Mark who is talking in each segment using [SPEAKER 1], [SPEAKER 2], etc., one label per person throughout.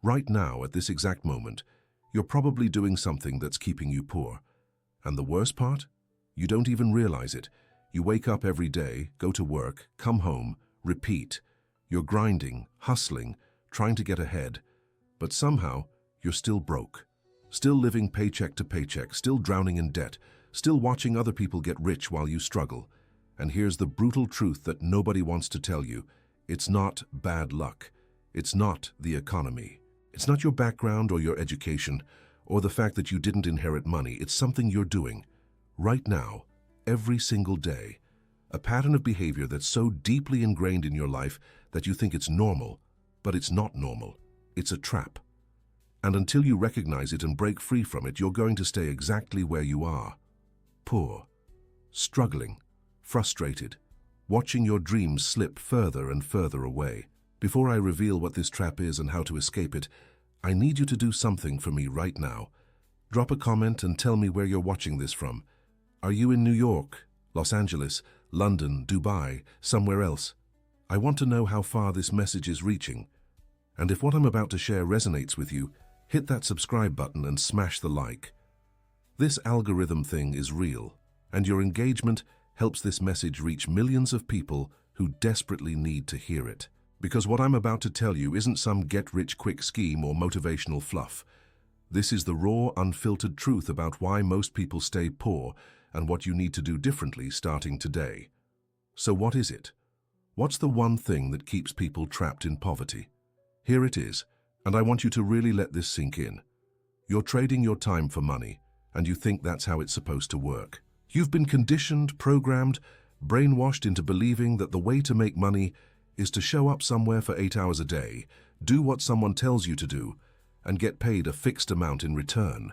[SPEAKER 1] Right now, at this exact moment, you're probably doing something that's keeping you poor. And the worst part? You don't even realize it. You wake up every day, go to work, come home, repeat. You're grinding, hustling, trying to get ahead. But somehow, you're still broke. Still living paycheck to paycheck, still drowning in debt, still watching other people get rich while you struggle. And here's the brutal truth that nobody wants to tell you. It's not bad luck. It's not the economy. It's not your background or your education or the fact that you didn't inherit money. It's something you're doing right now, every single day. A pattern of behavior that's so deeply ingrained in your life that you think it's normal, but it's not normal. It's a trap. And until you recognize it and break free from it, you're going to stay exactly where you are. Poor, struggling, frustrated, watching your dreams slip further and further away. Before I reveal what this trap is and how to escape it, I need you to do something for me right now. Drop a comment and tell me where you're watching this from. Are you in New York, Los Angeles, London, Dubai, somewhere else? I want to know how far this message is reaching. And if what I'm about to share resonates with you, hit that subscribe button and smash the like. This algorithm thing is real, and your engagement helps this message reach millions of people who desperately need to hear it. Because what I'm about to tell you isn't some get-rich-quick scheme or motivational fluff. This is the raw, unfiltered truth about why most people stay poor and what you need to do differently starting today. So what is it? What's the one thing that keeps people trapped in poverty? Here it is, and I want you to really let this sink in. You're trading your time for money, and you think that's how it's supposed to work. You've been conditioned, programmed, brainwashed into believing that the way to make money is to show up somewhere for 8 hours a day, do what someone tells you to do, and get paid a fixed amount in return.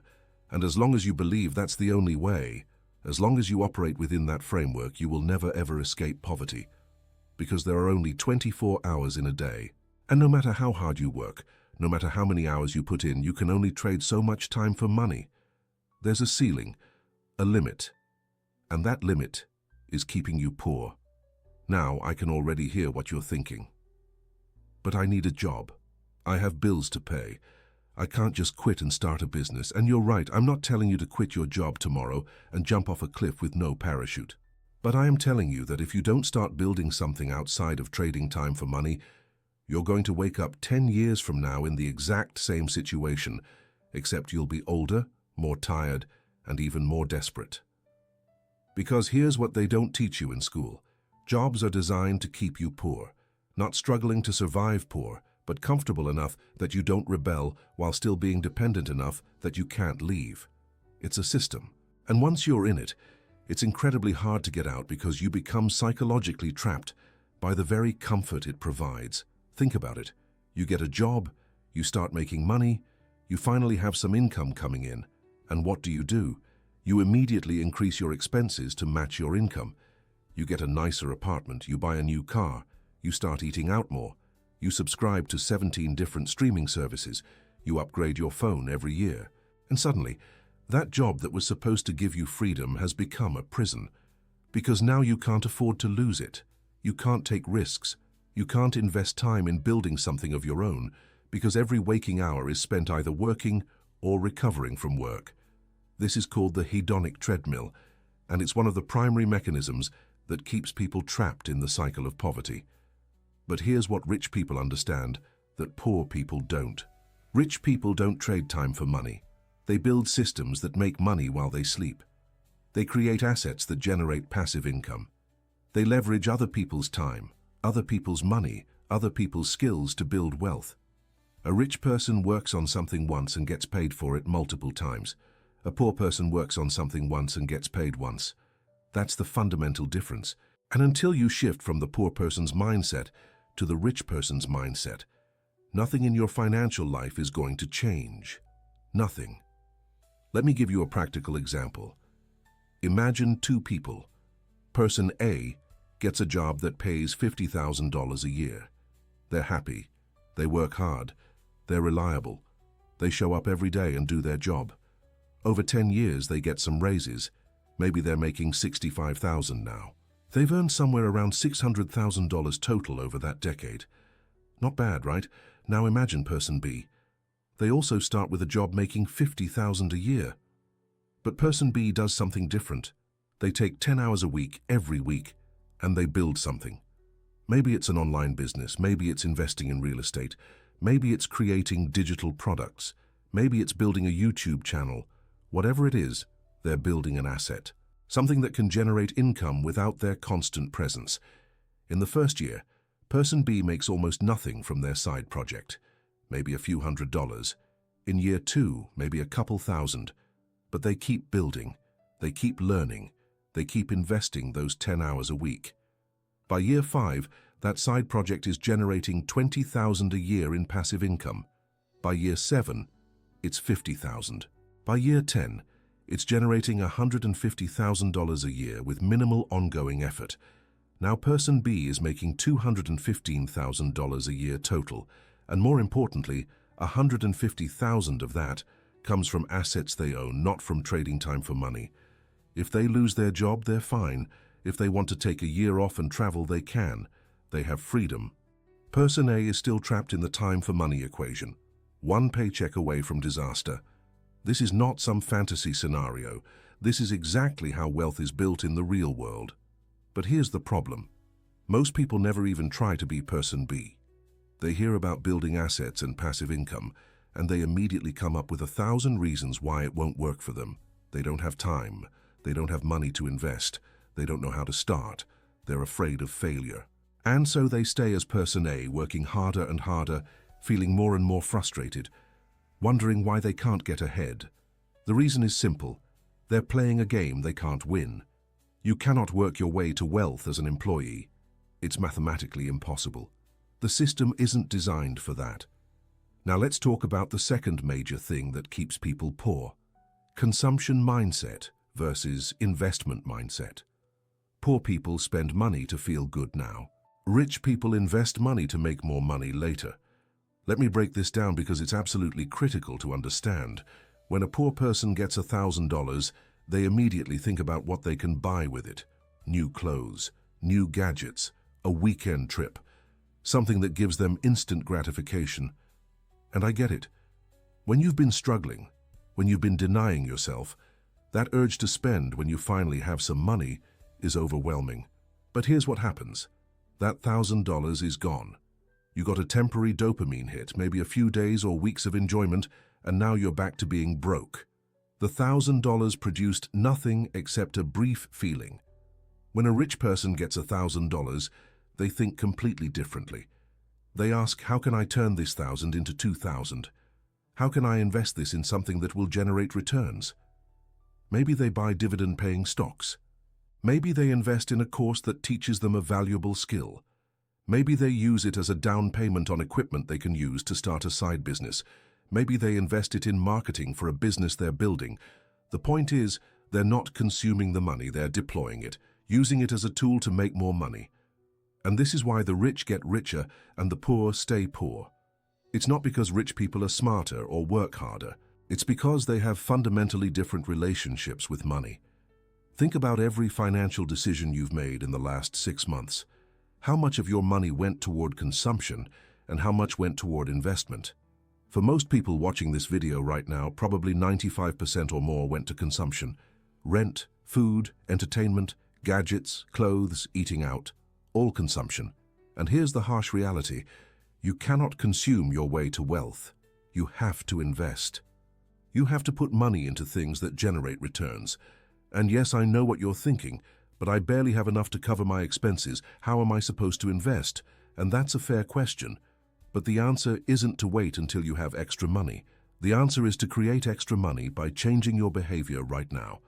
[SPEAKER 1] And as long as you believe that's the only way, as long as you operate within that framework, you will never ever escape poverty. Because there are only 24 hours in a day. And no matter how hard you work, no matter how many hours you put in, you can only trade so much time for money. There's a ceiling, a limit. And that limit is keeping you poor. Now I can already hear what you're thinking. But I need a job. I have bills to pay. I can't just quit and start a business. And you're right, I'm not telling you to quit your job tomorrow and jump off a cliff with no parachute. But I am telling you that if you don't start building something outside of trading time for money, you're going to wake up 10 years from now in the exact same situation, except you'll be older, more tired, and even more desperate. Because here's what they don't teach you in school. Jobs are designed to keep you poor, not struggling to survive poor, but comfortable enough that you don't rebel while still being dependent enough that you can't leave. It's a system, and once you're in it, it's incredibly hard to get out because you become psychologically trapped by the very comfort it provides. Think about it. You get a job, you start making money, you finally have some income coming in, and what do? You immediately increase your expenses to match your income. You get a nicer apartment, you buy a new car, you start eating out more, you subscribe to 17 different streaming services, you upgrade your phone every year, and suddenly, that job that was supposed to give you freedom has become a prison. Because now you can't afford to lose it. You can't take risks. You can't invest time in building something of your own, because every waking hour is spent either working or recovering from work. This is called the hedonic treadmill, and it's one of the primary mechanisms that keeps people trapped in the cycle of poverty. But here's what rich people understand that poor people don't. Rich people don't trade time for money. They build systems that make money while they sleep. They create assets that generate passive income. They leverage other people's time, other people's money, other people's skills to build wealth. A rich person works on something once and gets paid for it multiple times. A poor person works on something once and gets paid once. That's the fundamental difference. And until you shift from the poor person's mindset to the rich person's mindset, nothing in your financial life is going to change. Nothing. Let me give you a practical example. Imagine two people. Person A gets a job that pays $50,000 a year. They're happy. They work hard. They're reliable. They show up every day and do their job. Over 10 years, they get some raises. Maybe they're making $65,000 now. They've earned somewhere around $600,000 total over that decade. Not bad, right? Now imagine person B. They also start with a job making $50,000 a year. But person B does something different. They take 10 hours a week, every week, and they build something. Maybe it's an online business, maybe it's investing in real estate, maybe it's creating digital products, maybe it's building a YouTube channel. Whatever it is, they're building an asset, something that can generate income without their constant presence. In the first year, person B makes almost nothing from their side project, maybe a few $100s. In year 2, maybe a couple thousand. But they keep building, they keep learning, they keep investing those 10 hours a week. By year 5, that side project is generating $20,000 a year in passive income. By year 7, it's $50,000. By year 10, it's generating $150,000 a year with minimal ongoing effort. Now person B is making $215,000 a year total, and more importantly, $150,000 of that comes from assets they own, not from trading time for money. If they lose their job, they're fine. If they want to take a year off and travel, they can. They have freedom. Person A is still trapped in the time for money equation, one paycheck away from disaster. This is not some fantasy scenario. This is exactly how wealth is built in the real world. But here's the problem. Most people never even try to be person B. They hear about building assets and passive income, and they immediately come up with 1,000 reasons why it won't work for them. They don't have time. They don't have money to invest. They don't know how to start. They're afraid of failure. And so they stay as person A, working harder and harder, feeling more and more frustrated, wondering why they can't get ahead. The reason is simple. They're playing a game they can't win. You cannot work your way to wealth as an employee. It's mathematically impossible. The system isn't designed for that. Now let's talk about the second major thing that keeps people poor. Consumption mindset versus investment mindset. Poor people spend money to feel good now. Rich people invest money to make more money later. Let me break this down because it's absolutely critical to understand. When a poor person gets $1,000, they immediately think about what they can buy with it. New clothes, new gadgets, a weekend trip, something that gives them instant gratification. And I get it. When you've been struggling, when you've been denying yourself, that urge to spend when you finally have some money is overwhelming. But here's what happens. That $1,000 is gone. You got a temporary dopamine hit, maybe a few days or weeks of enjoyment, and now you're back to being broke. The $1,000 produced nothing except a brief feeling. When a rich person gets $1,000, they think completely differently. They ask, how can I turn this 1,000 into 2,000? How can I invest this in something that will generate returns? Maybe they buy dividend-paying stocks. Maybe they invest in a course that teaches them a valuable skill. Maybe they use it as a down payment on equipment they can use to start a side business. Maybe they invest it in marketing for a business they're building. The point is, they're not consuming the money, they're deploying it, using it as a tool to make more money. And this is why the rich get richer and the poor stay poor. It's not because rich people are smarter or work harder. It's because they have fundamentally different relationships with money. Think about every financial decision you've made in the last 6 months. How much of your money went toward consumption and how much went toward investment? For most people watching this video right now, probably 95% or more went to consumption. Rent, food, entertainment, gadgets, clothes, eating out, all consumption. And here's the harsh reality. You cannot consume your way to wealth. You have to invest. You have to put money into things that generate returns. And yes, I know what you're thinking, but I barely have enough to cover my expenses. How am I supposed to invest? And that's a fair question. But the answer isn't to wait until you have extra money. The answer is to create extra money by changing your behavior right now.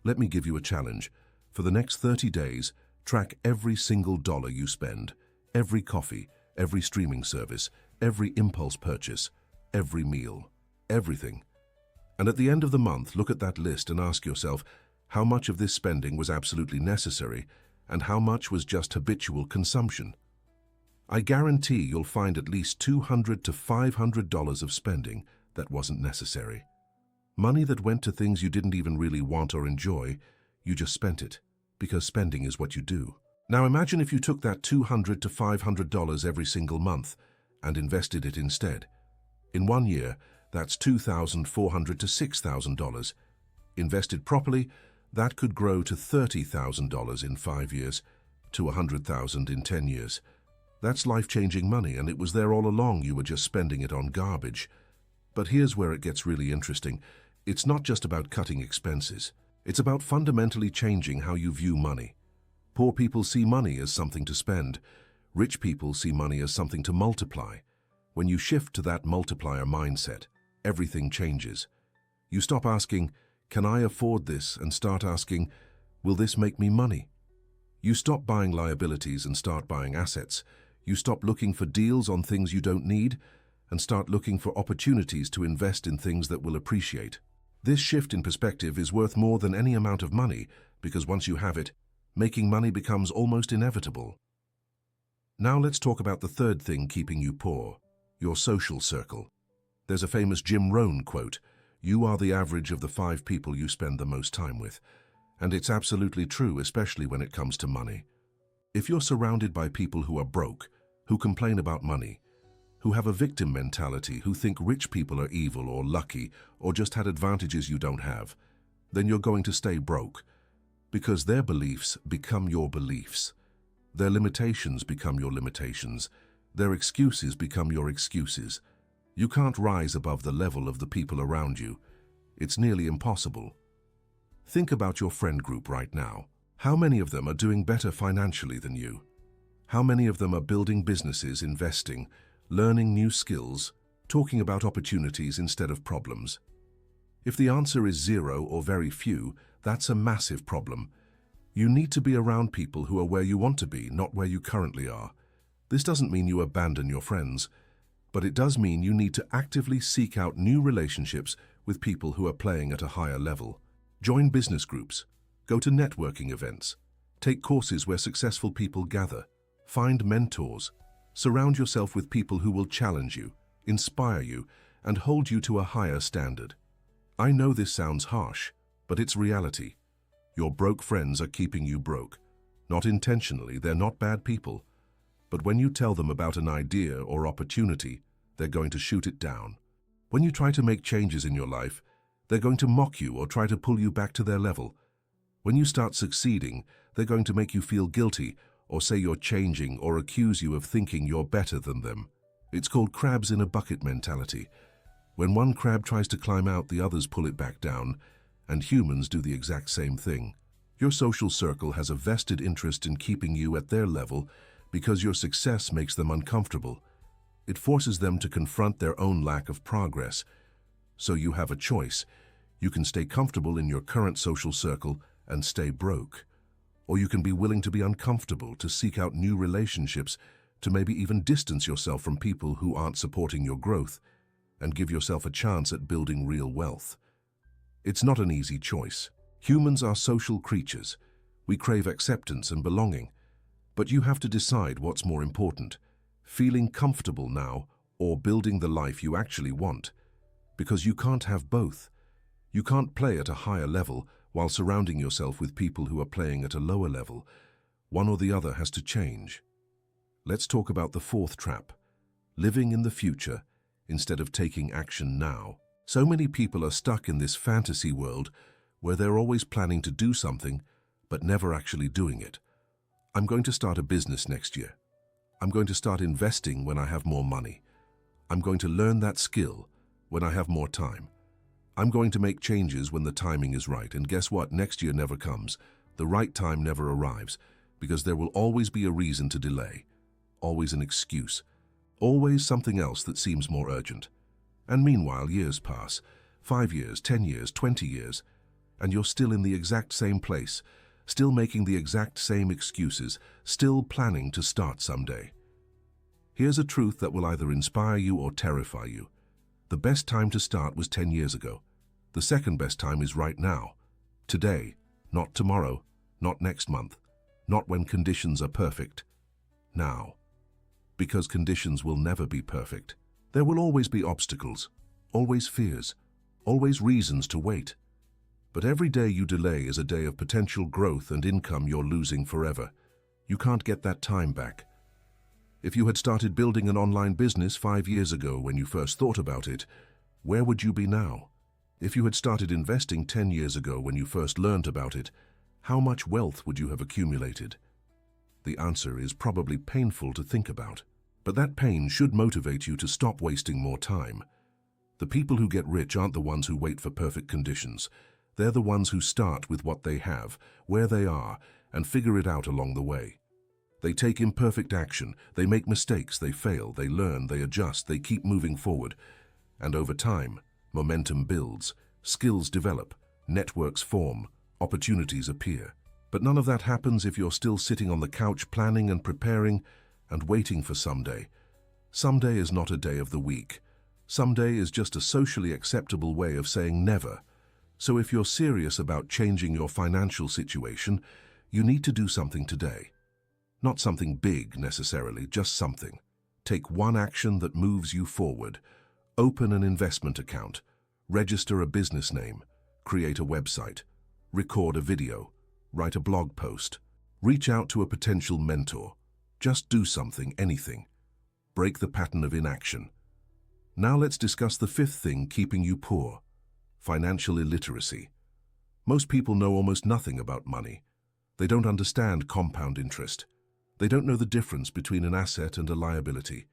[SPEAKER 1] Let me give you a challenge. For the next 30 days, track every single dollar you spend, every coffee, every streaming service, every impulse purchase, every meal, everything. And at the end of the month, look at that list and ask yourself, how much of this spending was absolutely necessary and how much was just habitual consumption? I guarantee you'll find at least $200 to $500 of spending that wasn't necessary. Money that went to things you didn't even really want or enjoy, you just spent it, because spending is what you do. Now imagine if you took that $200 to $500 every single month and invested it instead. In 1 year, That's $2,400 to $6,000. Invested properly, that could grow to $30,000 in 5 years, to $100,000 in 10 years. That's life-changing money, and it was there all along. You were just spending it on garbage. But here's where it gets really interesting. It's not just about cutting expenses. It's about fundamentally changing how you view money. Poor people see money as something to spend. Rich people see money as something to multiply. When you shift to that multiplier mindset, everything changes. You stop asking, "Can I afford this?" and start asking, "Will this make me money?" You stop buying liabilities and start buying assets. You stop looking for deals on things you don't need and start looking for opportunities to invest in things that will appreciate. This shift in perspective is worth more than any amount of money, because once you have it, making money becomes almost inevitable. Now let's talk about the third thing keeping you poor, your social circle. There's a famous Jim Rohn quote, "You are the average of the 5 people you spend the most time with." And it's absolutely true, especially when it comes to money. If you're surrounded by people who are broke, who complain about money, who have a victim mentality, who think rich people are evil or lucky or just had advantages you don't have, then you're going to stay broke, because their beliefs become your beliefs. Their limitations become your limitations. Their excuses become your excuses. You can't rise above the level of the people around you. It's nearly impossible. Think about your friend group right now. How many of them are doing better financially than you? How many of them are building businesses, investing, learning new skills, talking about opportunities instead of problems? If the answer is 0 or very few, that's a massive problem. You need to be around people who are where you want to be, not where you currently are. This doesn't mean you abandon your friends, but it does mean you need to actively seek out new relationships with people who are playing at a higher level. Join business groups, go to networking events, take courses where successful people gather, find mentors, surround yourself with people who will challenge you, inspire you, and hold you to a higher standard. I know this sounds harsh, but it's reality. Your broke friends are keeping you broke. Not intentionally, they're not bad people. But when you tell them about an idea or opportunity, they're going to shoot it down. When you try to make changes in your life, they're going to mock you or try to pull you back to their level. When you start succeeding, they're going to make you feel guilty or say you're changing or accuse you of thinking you're better than them. It's called crabs in a bucket mentality. When one crab tries to climb out, the others pull it back down, and humans do the exact same thing. Your social circle has a vested interest in keeping you at their level because your success makes them uncomfortable. It forces them to confront their own lack of progress. So you have a choice. You can stay comfortable in your current social circle and stay broke. Or you can be willing to be uncomfortable, to seek out new relationships, to maybe even distance yourself from people who aren't supporting your growth, and give yourself a chance at building real wealth. It's not an easy choice. Humans are social creatures. We crave acceptance and belonging. But you have to decide what's more important, feeling comfortable now or building the life you actually want. Because you can't have both. You can't play at a higher level while surrounding yourself with people who are playing at a lower level. One or the other has to change. Let's talk about the fourth trap, living in the future instead of taking action now. So many people are stuck in this fantasy world where they're always planning to do something, but never actually doing it. I'm going to start a business next year. I'm going to start investing when I have more money. I'm going to learn that skill when I have more time. I'm going to make changes when the timing is right. And guess what? Next year never comes. The right time never arrives, because there will always be a reason to delay, always an excuse, always something else that seems more urgent. And meanwhile, years pass, 5 years, 10 years, 20 years, and you're still in the exact same place, still making the exact same excuses, still planning to start someday. Here's a truth that will either inspire you or terrify you. The best time to start was 10 years ago. The second best time is right now. Today, not tomorrow, not next month, not when conditions are perfect. Now. Because conditions will never be perfect. There will always be obstacles, always fears, always reasons to wait. But every day you delay is a day of potential growth and income you're losing forever. You can't get that time back. If you had started building an online business 5 years ago when you first thought about it, where would you be now? If you had started investing 10 years ago when you first learned about it, how much wealth would you have accumulated? The answer is probably painful to think about, but that pain should motivate you to stop wasting more time. The people who get rich aren't the ones who wait for perfect conditions. They're the ones who start with what they have, where they are, and figure it out along the way. They take imperfect action, they make mistakes, they fail, they learn, they adjust, they keep moving forward. And over time, momentum builds, skills develop, networks form, opportunities appear. But none of that happens if you're still sitting on the couch planning and preparing and waiting for someday. Someday is not a day of the week. Someday is just a socially acceptable way of saying never. So if you're serious about changing your financial situation, you need to do something today. Not something big necessarily, just something. Take one action that moves you forward. Open an investment account, register a business name, create a website, record a video, write a blog post, reach out to a potential mentor. Just do something, anything. Break the pattern of inaction. Now let's discuss the fifth thing keeping you poor: financial illiteracy. Most people know almost nothing about money. They don't understand compound interest. They don't know the difference between an asset and a liability.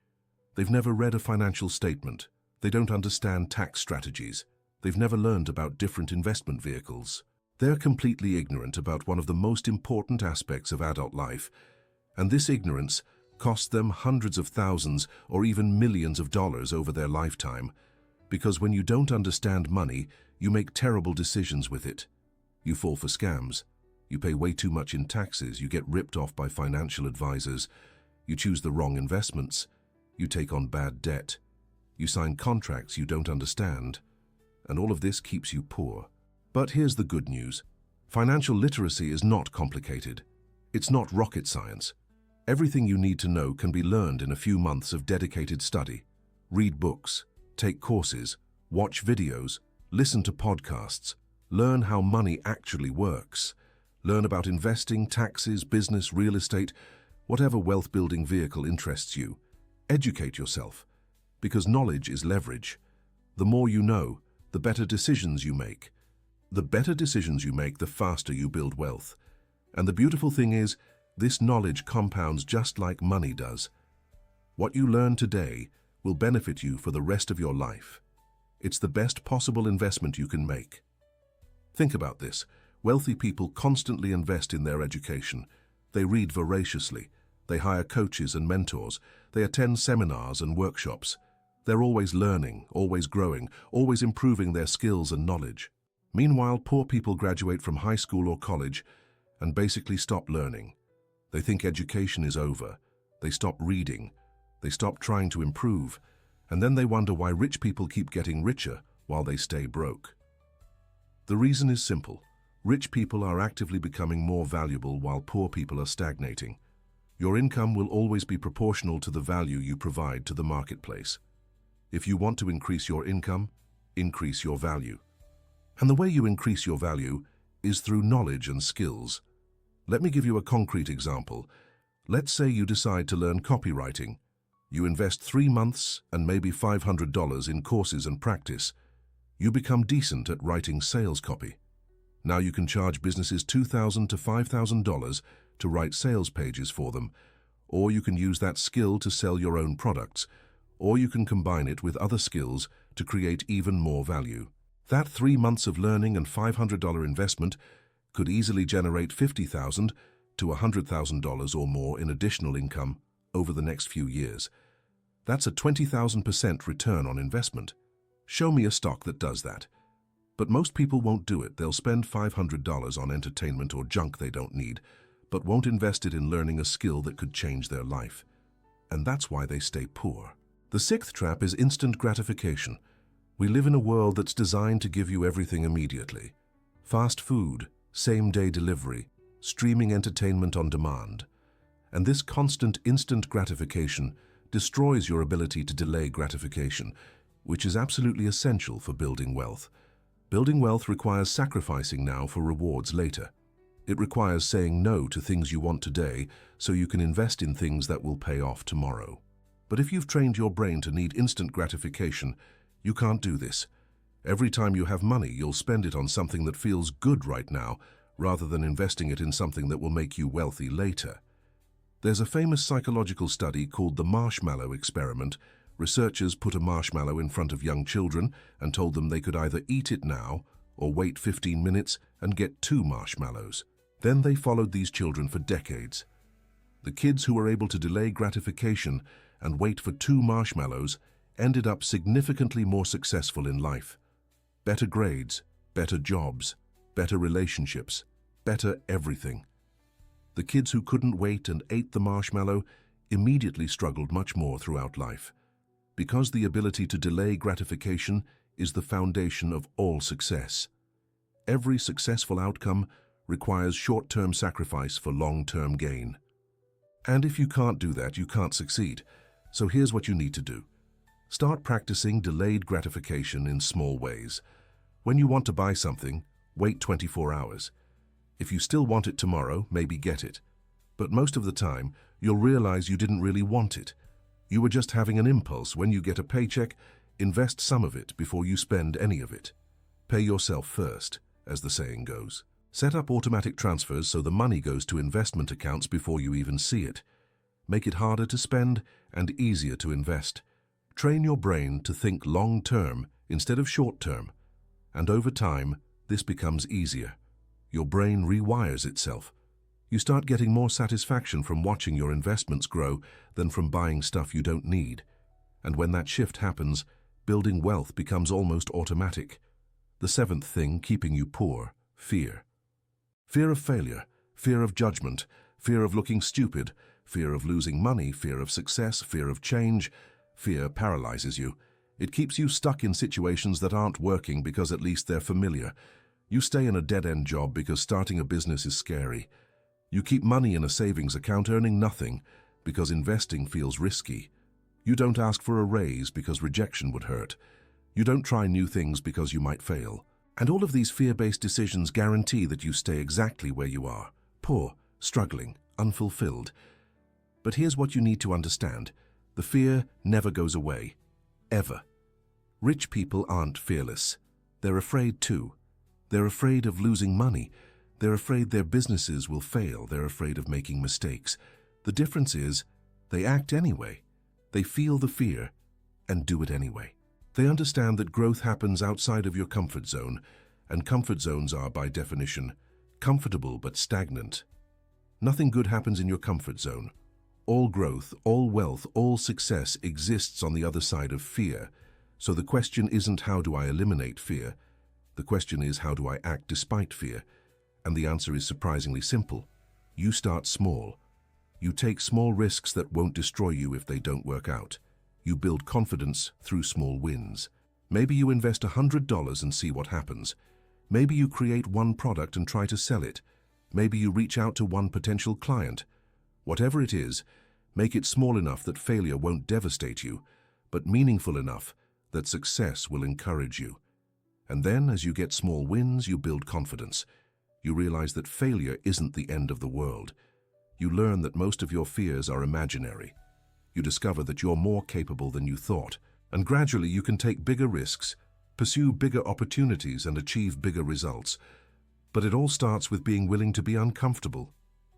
[SPEAKER 1] They've never read a financial statement. They don't understand tax strategies. They've never learned about different investment vehicles. They're completely ignorant about one of the most important aspects of adult life, and this ignorance costs them hundreds of thousands or even millions of dollars over their lifetime, because when you don't understand money, you make terrible decisions with it. You fall for scams. You pay way too much in taxes. You get ripped off by financial advisors. You choose the wrong investments. You take on bad debt. You sign contracts you don't understand. And all of this keeps you poor. But here's the good news. Financial literacy is not complicated. It's not rocket science. Everything you need to know can be learned in a few months of dedicated study. Read books, take courses, watch videos, listen to podcasts, learn how money actually works. Learn about investing, taxes, business, real estate, whatever wealth-building vehicle interests you. Educate yourself, because knowledge is leverage. The more you know, the better decisions you make. The better decisions you make, the faster you build wealth. And the beautiful thing is, this knowledge compounds just like money does. What you learn today will benefit you for the rest of your life. It's the best possible investment you can make. Think about this. Wealthy people constantly invest in their education. They read voraciously. They hire coaches and mentors. They attend seminars and workshops. They're always learning, always growing, always improving their skills and knowledge. Meanwhile, poor people graduate from high school or college and basically stop learning. They think education is over. They stop reading. They stop trying to improve. And then they wonder why rich people keep getting richer while they stay broke. The reason is simple. Rich people are actively becoming more valuable while poor people are stagnating. Your income will always be proportional to the value you provide to the marketplace. If you want to increase your income, increase your value. And the way you increase your value is through knowledge and skills. Let me give you a concrete example. Let's say you decide to learn copywriting. You invest 3 months and maybe $500 in courses and practice. You become decent at writing sales copy. Now you can charge businesses $2,000 to $5,000 to write sales pages for them, or you can use that skill to sell your own products, or you can combine it with other skills to create even more value. That 3 months of learning and $500 investment could easily generate $50,000 to $100,000 or more in additional income over the next few years. That's a 20,000% return on investment. Show me a stock that does that. But most people won't do it. They'll spend $500 on entertainment or junk they don't need, but won't invest it in learning a skill that could change their life. And that's why they stay poor. The sixth trap is instant gratification. We live in a world that's designed to give you everything immediately. Fast food, same-day delivery, streaming entertainment on demand. And this constant instant gratification destroys your ability to delay gratification, which is absolutely essential for building wealth. Building wealth requires sacrificing now for rewards later. It requires saying no to things you want today so you can invest in things that will pay off tomorrow. But if you've trained your brain to need instant gratification, You can't do this. Every time you have money, you'll spend it on something that feels good right now, rather than investing it in something that will make you wealthy later. There's a famous psychological study called the marshmallow experiment. Researchers put a marshmallow in front of young children and told them they could either eat it now or wait 15 minutes and get 2 marshmallows. Then they followed these children for decades. The kids who were able to delay gratification and wait for 2 marshmallows ended up significantly more successful in life. Better grades, better jobs, better relationships, better everything. The kids who couldn't wait and ate the marshmallow immediately struggled much more throughout life, because the ability to delay gratification is the foundation of all success. Every successful outcome requires short-term sacrifice for long-term gain. And if you can't do that, you can't succeed. So here's what you need to do. Start practicing delayed gratification in small ways. When you want to buy something, wait 24 hours. If you still want it tomorrow, maybe get it. But most of the time, you'll realize you didn't really want it. You were just having an impulse. When you get a paycheck, invest some of it before you spend any of it. Pay yourself first, as the saying goes. Set up automatic transfers so the money goes to investment accounts before you even see it. Make it harder to spend and easier to invest. Train your brain to think long-term instead of short-term. And over time, this becomes easier. Your brain rewires itself. You start getting more satisfaction from watching your investments grow than from buying stuff you don't need. And when that shift happens, building wealth becomes almost automatic. The 7th thing keeping you poor: fear. Fear of failure, fear of judgment, fear of looking stupid, fear of losing money, fear of success, fear of change. Fear paralyzes you. It keeps you stuck in situations that aren't working because at least they're familiar. You stay in a dead-end job because starting a business is scary. You keep money in a savings account earning nothing because investing feels risky. You don't ask for a raise because rejection would hurt. You don't try new things because you might fail. And all of these fear-based decisions guarantee that you stay exactly where you are: poor, struggling, unfulfilled. But here's what you need to understand. The fear never goes away. Ever. Rich people aren't fearless. They're afraid too. They're afraid of losing money. They're afraid their businesses will fail. They're afraid of making mistakes. The difference is, they act anyway. They feel the fear and do it anyway. They understand that growth happens outside of your comfort zone, and comfort zones are, by definition, comfortable but stagnant. Nothing good happens in your comfort zone. All growth, all wealth, all success exists on the other side of fear. So the question isn't how do I eliminate fear? The question is how do I act despite fear? And the answer is surprisingly simple. You start small. You take small risks that won't destroy you if they don't work out. You build confidence through small wins. Maybe you invest $100 and see what happens. Maybe you create one product and try to sell it. Maybe you reach out to one potential client. Whatever it is, make it small enough that failure won't devastate you, but meaningful enough that success will encourage you. And then, as you get small wins, you build confidence. You realize that failure isn't the end of the world. You learn that most of your fears are imaginary. You discover that you're more capable than you thought, and gradually you can take bigger risks, pursue bigger opportunities, and achieve bigger results. But it all starts with being willing to be uncomfortable,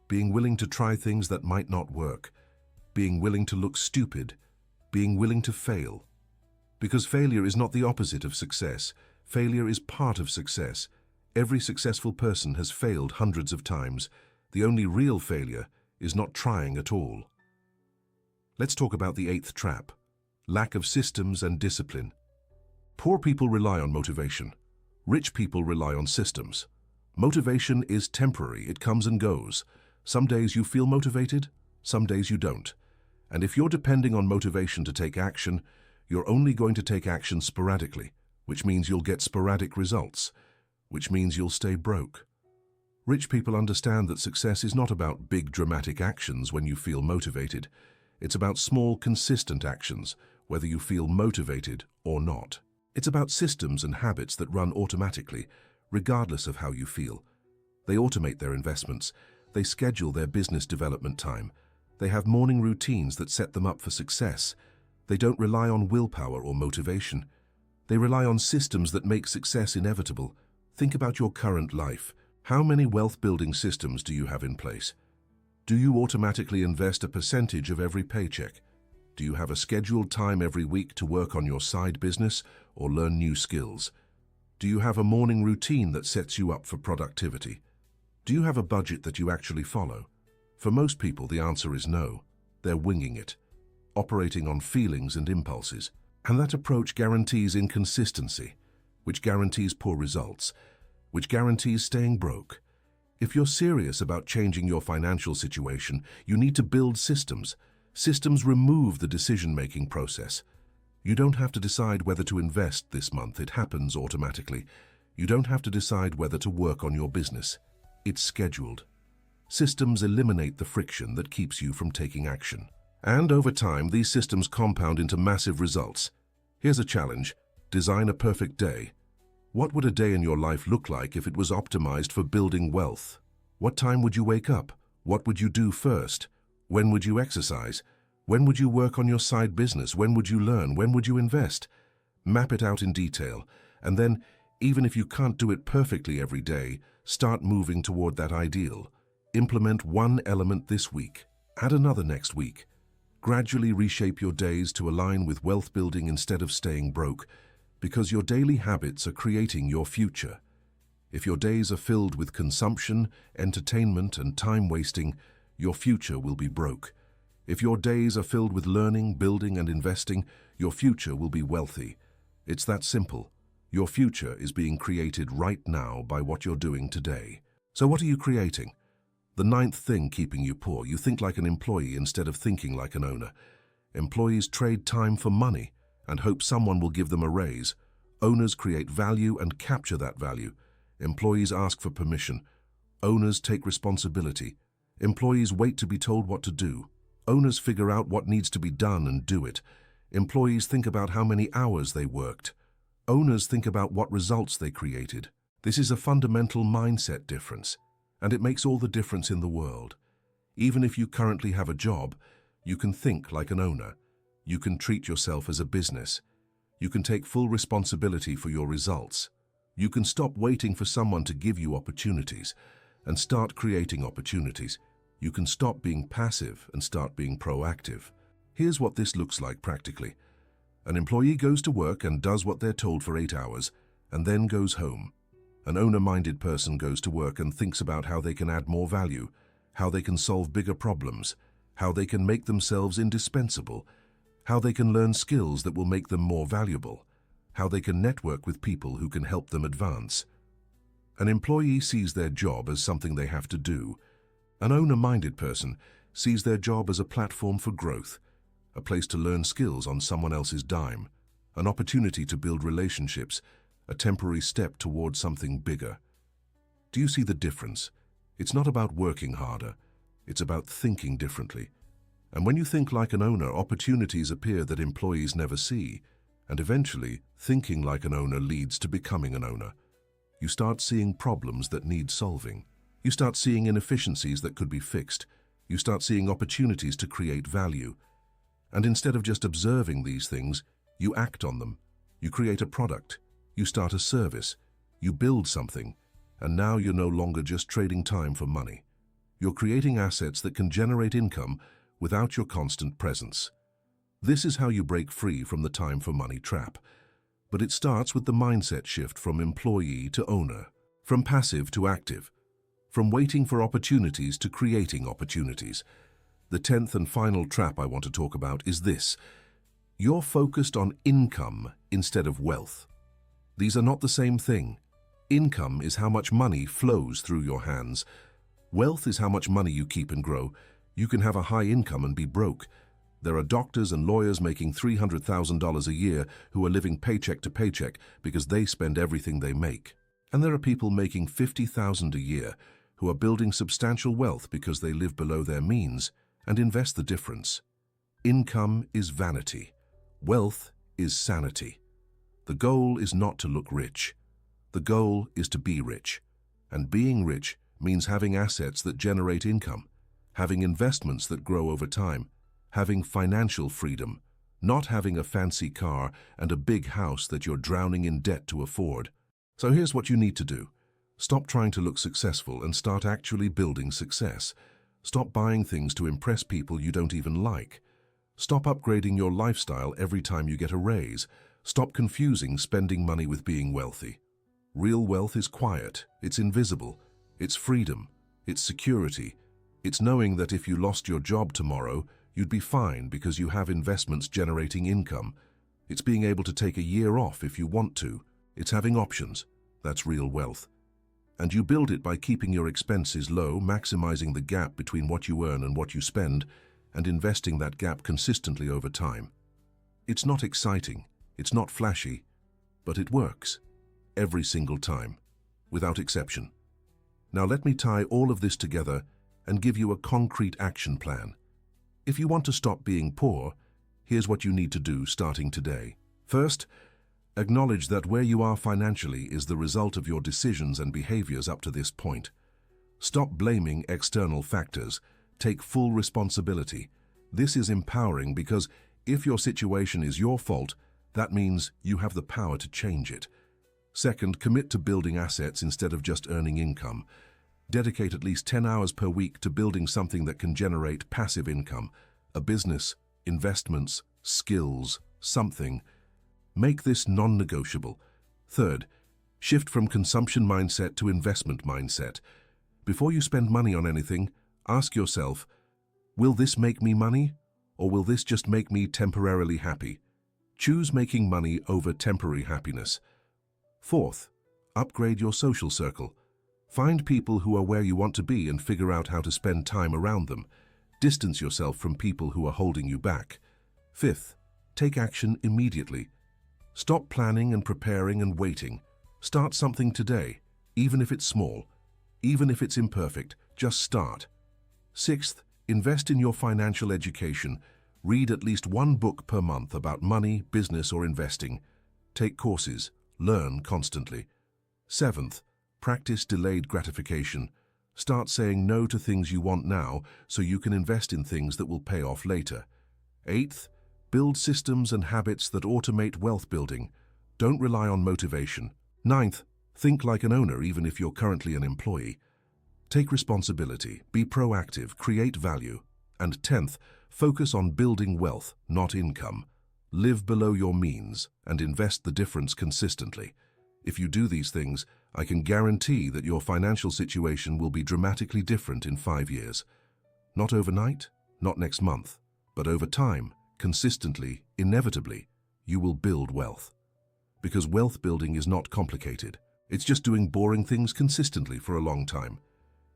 [SPEAKER 1] being willing to try things that might not work, being willing to look stupid, being willing to fail. Because failure is not the opposite of success. Failure is part of success. Every successful person has failed hundreds of times. The only real failure is not trying at all. Let's talk about the 8th trap: lack of systems and discipline. Poor people rely on motivation. Rich people rely on systems. Motivation is temporary. It comes and goes. Some days you feel motivated, some days you don't. And if you're depending on motivation to take action, you're only going to take action sporadically, which means you'll get sporadic results, which means you'll stay broke. Rich people understand that success is not about big dramatic actions when you feel motivated. It's about small, consistent actions, whether you feel motivated or not. It's about systems and habits that run automatically, regardless of how you feel. They automate their investments. They schedule their business development time. They have morning routines that set them up for success. They don't rely on willpower or motivation. They rely on systems that make success inevitable. Think about your current life. How many wealth-building systems do you have in place? Do you automatically invest a percentage of every paycheck? Do you have a scheduled time every week to work on your side business or learn new skills? Do you have a morning routine that sets you up for productivity? Do you have a budget that you actually follow? For most people, the answer is no. They're winging it, operating on feelings and impulses. And that approach guarantees inconsistency, which guarantees poor results, which guarantees staying broke. If you're serious about changing your financial situation, you need to build systems. Systems remove the decision-making process. You don't have to decide whether to invest this month. It happens automatically. You don't have to decide whether to work on your business. It's scheduled. Systems eliminate the friction that keeps you from taking action. And over time, these systems compound into massive results. Here's a challenge. Design a perfect day. What would a day in your life look like if it was optimized for building wealth? What time would you wake up? What would you do first? When would you exercise? When would you work on your side business? When would you learn? When would you invest? Map it out in detail. And then, even if you can't do it perfectly every day, start moving toward that ideal. Implement one element this week. Add another next week. Gradually reshape your days to align with wealth building instead of staying broke, because your daily habits are creating your future. If your days are filled with consumption, entertainment, and time wasting, your future will be broke. If your days are filled with learning, building, and investing, your future will be wealthy. It's that simple. Your future is being created right now by what you're doing today. So what are you creating? The ninth thing keeping you poor: you think like an employee instead of thinking like an owner. Employees trade time for money and hope someone will give them a raise. Owners create value and capture that value. Employees ask for permission. Owners take responsibility. Employees wait to be told what to do. Owners figure out what needs to be done and do it. Employees think about how many hours they worked. Owners think about what results they created. This is a fundamental mindset difference, and it makes all the difference in the world. Even if you currently have a job, you can think like an owner. You can treat yourself as a business. You can take full responsibility for your results. You can stop waiting for someone to give you opportunities and start creating opportunities. You can stop being passive and start being proactive. Here's what this looks like practically. An employee goes to work and does what they're told for 8 hours and then goes home. An owner-minded person goes to work and thinks about how they can add more value, how they can solve bigger problems, how they can make themselves indispensable, how they can learn skills that will make them more valuable, how they can network with people who can help them advance. An employee sees their job as something they have to do. An owner-minded person sees their job as a platform for growth, a place to learn skills on someone else's dime, an opportunity to build relationships, a temporary step towards something bigger. Do you see the difference? It's not about working harder, it's about thinking differently. And when you think like an owner, opportunities appear that employees never see, and eventually, thinking like an owner leads to becoming an owner. You start seeing problems that need solving. You start seeing inefficiencies that could be fixed. You start seeing opportunities to create value. And instead of just observing these things, you act on them. You create a product. You start a service. You build something. And now you're no longer just trading time for money. You're creating assets that can generate income without your constant presence. This is how you break free from the time for money trap. But it starts with the mindset shift from employee to owner, from passive to active, from waiting for opportunities to creating opportunities. The 10th and final trap I want to talk about is this: you're focused on income instead of wealth. These are not the same thing. Income is how much money flows through your hands. Wealth is how much money you keep and grow. You can have a high income and be broke. There are doctors and lawyers making $300,000 a year who are living paycheck to paycheck because they spend everything they make. And there are people making $50,000 a year who are building substantial wealth because they live below their means and invest the difference. Income is vanity. Wealth is sanity. The goal is not to look rich. The goal is to be rich. And being rich means having assets that generate income, having investments that grow over time, having financial freedom. not having a fancy car and a big house that you're drowning in debt to afford. So here's what you need to do. Stop trying to look successful and start actually building success. Stop buying things to impress people you don't even like. Stop upgrading your lifestyle every time you get a raise. Stop confusing spending money with being wealthy. Real wealth is quiet, it's invisible, it's freedom, it's security. It's knowing that if you lost your job tomorrow, you'd be fine because you have investments generating income. It's being able to take a year off if you want to. It's having options. That's real wealth. And you build it by keeping your expenses low, maximizing the gap between what you earn and what you spend, and investing that gap consistently over time. It's not exciting, it's not flashy, but it works. Every single time, without exception. Now let me tie all of this together and give you a concrete action plan. If you want to stop being poor, here's what you need to do starting today. First, acknowledge that where you are financially is the result of your decisions and behaviors up to this point. Stop blaming external factors. Take full responsibility. This is empowering because if your situation is your fault, that means you have the power to change it. Second, commit to building assets instead of just earning income. Dedicate at least 10 hours per week to building something that can generate passive income, a business, investments, skills, something. Make this non-negotiable. Third, shift from consumption mindset to investment mindset. Before you spend money on anything, ask yourself, will this make me money, or will this just make me temporarily happy? Choose making money over temporary happiness. Fourth, upgrade your social circle. Find people who are where you want to be and figure out how to spend time around them. Distance yourself from people who are holding you back. Fifth, take action immediately. Stop planning and preparing and waiting. Start something today, even if it's small, even if it's imperfect, just start. Sixth, invest in your financial education. Read at least one book per month about money, business, or investing. Take courses. Learn constantly. Seventh, practice delayed gratification. Start saying no to things you want now so you can invest in things that will pay off later. Eighth, build systems and habits that automate wealth building. Don't rely on motivation. Ninth, think like an owner even if you're currently an employee. Take responsibility, be proactive, create value. And 10th, focus on building wealth, not income. Live below your means and invest the difference consistently. If you do these things, I can guarantee that your financial situation will be dramatically different in 5 years. Not overnight, not next month, but over time, consistently, inevitably, you will build wealth. Because wealth building is not complicated. It's just doing boring things consistently for a long time.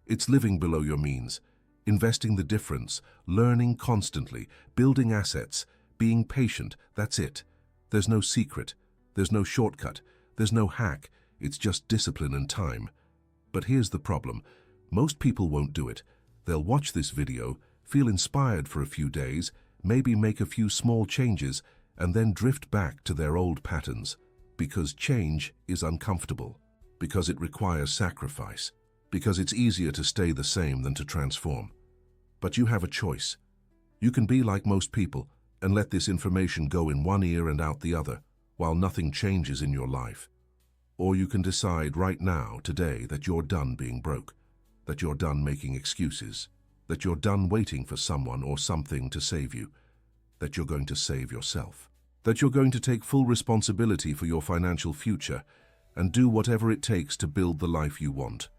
[SPEAKER 1] It's living below your means, investing the difference, learning constantly, building assets, being patient, that's it. There's no secret, there's no shortcut, there's no hack, it's just discipline and time. But here's the problem, most people won't do it. They'll watch this video, feel inspired for a few days, maybe make a few small changes, and then drift back to their old patterns. Because change is uncomfortable, because it requires sacrifice, because it's easier to stay the same than to transform. But you have a choice. You can be like most people and let this information go in one ear and out the other, while nothing changes in your life. Or you can decide right now, today, that you're done being broke, that you're done making excuses, that you're done waiting for someone or something to save you, that you're going to save yourself, that you're going to take full responsibility for your financial future and do whatever it takes to build the life you want.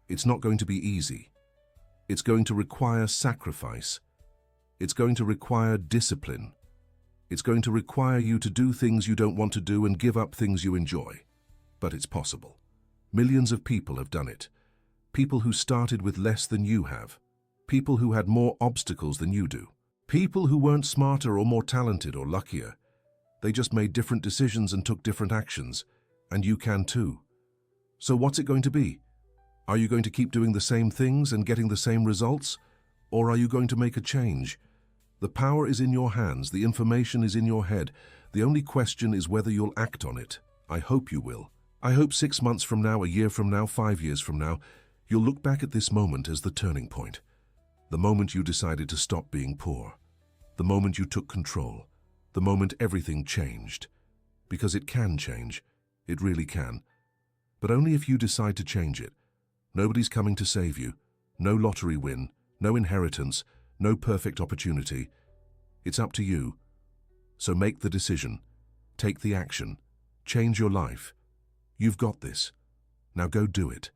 [SPEAKER 1] It's not going to be easy. It's going to require sacrifice. It's going to require discipline. It's going to require you to do things you don't want to do and give up things you enjoy. But it's possible. Millions of people have done it. People who started with less than you have. People who had more obstacles than you do. People who weren't smarter or more talented or luckier. They just made different decisions and took different actions. And you can too. So what's it going to be? Are you going to keep doing the same things and getting the same results? Or are you going to make a change? The power is in your hands, the information is in your head. The only question is whether you'll act on it. I hope you will. I hope 6 months from now, a year from now, 5 years from now, you'll look back at this moment as the turning point. The moment you decided to stop being poor. The moment you took control. the moment everything changed. Because it can change. It really can. But only if you decide to change it. Nobody's coming to save you. No lottery win, no inheritance, no perfect opportunity. It's up to you. So make the decision. Take the action. Change your life. You've got this. Now go do it.